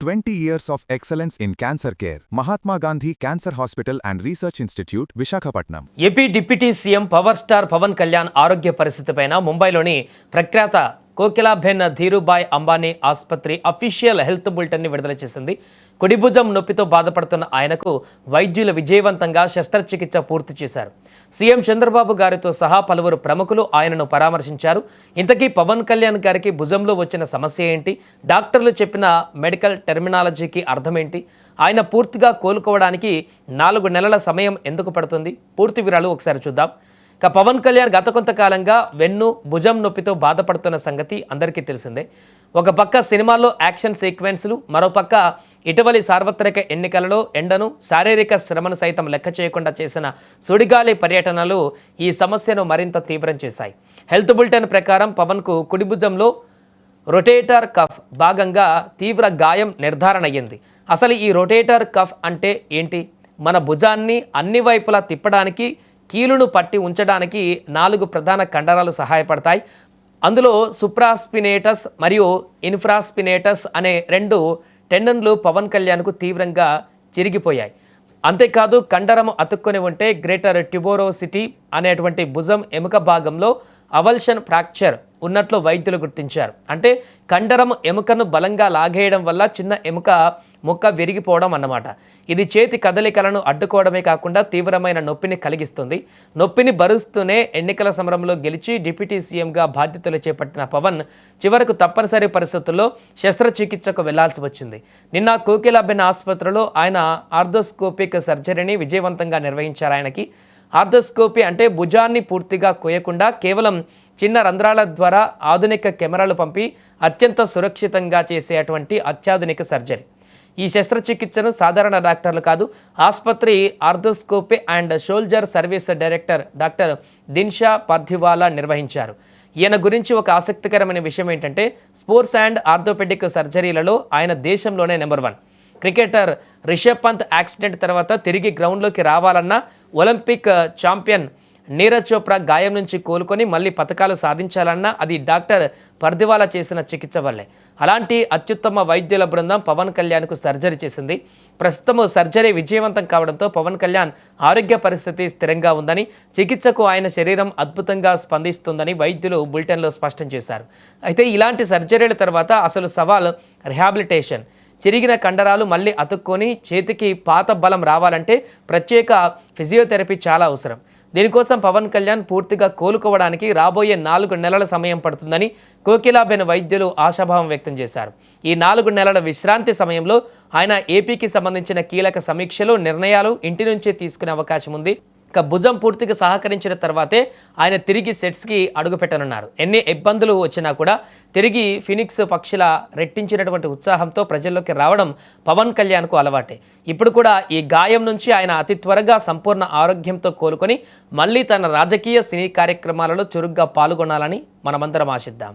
20 years of excellence in cancer care. Mahatma Gandhi Cancer Hospital and Research Institute, Visakhapatnam. AP deputy CM power star Pawan Kalyan ఆరోగ్య పరిస్థితిపైన ముంబైలోని ప్రఖ్యాత కోకిలాబెన్ ధీరుభాయ్ అంబానీ ఆసుపత్రి official health బులెటిన్ని విడుదల చేసింది. కుడిభుజం నొప్పితో బాధపడుతున్న ఆయనకు వైద్యులు విజయవంతంగా శస్త్రచికిత్స పూర్తి చేశారు. సీఎం చంద్రబాబు గారితో సహా పలువురు ప్రముఖులు ఆయనను పరామర్శించారు. ఇంతకీ పవన్ కళ్యాణ్ గారికి భుజంలో వచ్చిన సమస్య ఏంటి, డాక్టర్లు చెప్పిన మెడికల్ టెర్మినాలజీకి అర్థమేంటి, ఆయన పూర్తిగా కోలుకోవడానికి 4 నెలల సమయం ఎందుకు పడుతుంది, పూర్తి వివరాలు ఒకసారి చూద్దాం. ఇక పవన్ కళ్యాణ్ గత కొంతకాలంగా వెన్ను భుజం నొప్పితో బాధపడుతున్న సంగతి అందరికీ తెలిసిందే. ఒక పక్క సినిమాల్లో యాక్షన్ సీక్వెన్స్లు, మరోపక్క ఇటీవలి సార్వత్రిక ఎన్నికలలో ఎండను, శారీరక శ్రమను సైతం లెక్క చేయకుండా చేసిన సుడిగాలి పర్యటనలు ఈ సమస్యను మరింత తీవ్రం చేశాయి. హెల్త్ బులెటిన్ ప్రకారం పవన్కు కుడి భుజంలో రొటేటర్ కఫ్ భాగంగా తీవ్ర గాయం నిర్ధారణ అయ్యింది. అసలు ఈ రొటేటర్ కఫ్ అంటే ఏంటి? మన భుజాన్ని అన్ని వైపులా తిప్పడానికి, కీలును పట్టి ఉంచడానికి 4 ప్రధాన కండరాలు సహాయపడతాయి. అందులో సుప్రాస్పినేటస్ మరియు ఇన్ఫ్రాస్పినేటస్ అనే 2 టెండన్లు పవన్ కళ్యాణ్కు తీవ్రంగా చిరిగిపోయాయి. అంతేకాదు, కండరము అతుక్కొని ఉంటే గ్రేటర్ ట్యూబోరోసిటీ అనేటువంటి భుజం ఎముక భాగంలో అవల్షన్ ఫ్రాక్చర్ ఉన్నట్లు వైద్యులు గుర్తించారు. అంటే కండరం ఎముకను బలంగా లాగేయడం వల్ల చిన్న ఎముక ముక్క విరిగిపోవడం అన్నమాట. ఇది చేతి కదలికలను అడ్డుకోవడమే కాకుండా తీవ్రమైన నొప్పిని కలిగిస్తుంది. నొప్పిని భరుస్తూనే ఎన్నికల సమరంలో గెలిచి డిప్యూటీ సీఎంగా బాధ్యతలు చేపట్టిన పవన్ చివరకు తప్పనిసరి పరిస్థితుల్లో శస్త్రచికిత్సకు వెళ్లాల్సి వచ్చింది. నిన్న కోకిలాబెన్ ఆసుపత్రిలో ఆయన ఆర్థోస్కోపిక్ సర్జరీని విజయవంతంగా నిర్వహించారు. ఆయనకి ఆర్థోస్కోపీ అంటే భుజాన్ని పూర్తిగా కోయకుండా కేవలం చిన్న రంధ్రాల ద్వారా ఆధునిక కెమెరాలు పంపి అత్యంత సురక్షితంగా చేసేటువంటి అత్యాధునిక సర్జరీ. ఈ శస్త్రచికిత్సను సాధారణ డాక్టర్లు కాదు, ఆసుపత్రి arthroscopy and shoulder service director doctor Dinshaw Pardiwala నిర్వహించారు. ఈయన గురించి ఒక ఆసక్తికరమైన విషయం ఏంటంటే, స్పోర్ట్స్ అండ్ ఆర్థోపెడిక్ సర్జరీలలో ఆయన దేశంలోనే number 1. Cricketer Rishabh Pant accident తర్వాత తిరిగి గ్రౌండ్లోకి రావాలన్నా, ఒలింపిక్ ఛాంపియన్ నీరజ్ చోప్రా గాయం నుంచి కోలుకొని మళ్ళీ పథకాలు సాధించాలన్నా అది డాక్టర్ పర్దివాలా చేసిన చికిత్స వల్లే. అలాంటి అత్యుత్తమ వైద్యుల బృందం పవన్ కళ్యాణ్కు సర్జరీ చేసింది. ప్రస్తుతం సర్జరీ విజయవంతం కావడంతో పవన్ కళ్యాణ్ ఆరోగ్య పరిస్థితి స్థిరంగా ఉందని, చికిత్సకు ఆయన శరీరం అద్భుతంగా స్పందిస్తుందని వైద్యులు బులెటిన్లో స్పష్టం చేశారు. అయితే ఇలాంటి సర్జరీల తర్వాత అసలు సవాల్ రిహాబిలిటేషన్. చిరిగిన కండరాలు మళ్ళీ అతుక్కొని చేతికి పాత బలం రావాలంటే ప్రత్యేక ఫిజియోథెరపీ చాలా అవసరం. దీనికోసం పవన్ కళ్యాణ్ పూర్తిగా కోలుకోవడానికి రాబోయే 4 నెలల సమయం పడుతుందని కోకిలాబెన్ వైద్యులు ఆశాభావం వ్యక్తం చేశారు. ఈ 4 నెలల విశ్రాంతి సమయంలో ఆయన ఏపీకి సంబంధించిన కీలక సమీక్షలు, నిర్ణయాలు ఇంటి నుంచే తీసుకునే అవకాశం ఉంది. ఇక భుజం పూర్తిగా సహకరించిన తర్వాతే ఆయన తిరిగి సెట్స్కి అడుగుపెట్టనున్నారు. ఎన్ని ఇబ్బందులు వచ్చినా కూడా తిరిగి ఫినిక్స్ పక్షుల రెట్టించినటువంటి ఉత్సాహంతో ప్రజల్లోకి రావడం పవన్ కళ్యాణ్కు అలవాటే. ఇప్పుడు కూడా ఈ గాయం నుంచి ఆయన అతి త్వరగా సంపూర్ణ ఆరోగ్యంతో కోలుకొని మళ్ళీ తన రాజకీయ సినీ కార్యక్రమాలలో చురుగ్గా పాల్గొనాలని మనమందరం ఆశిద్దాం.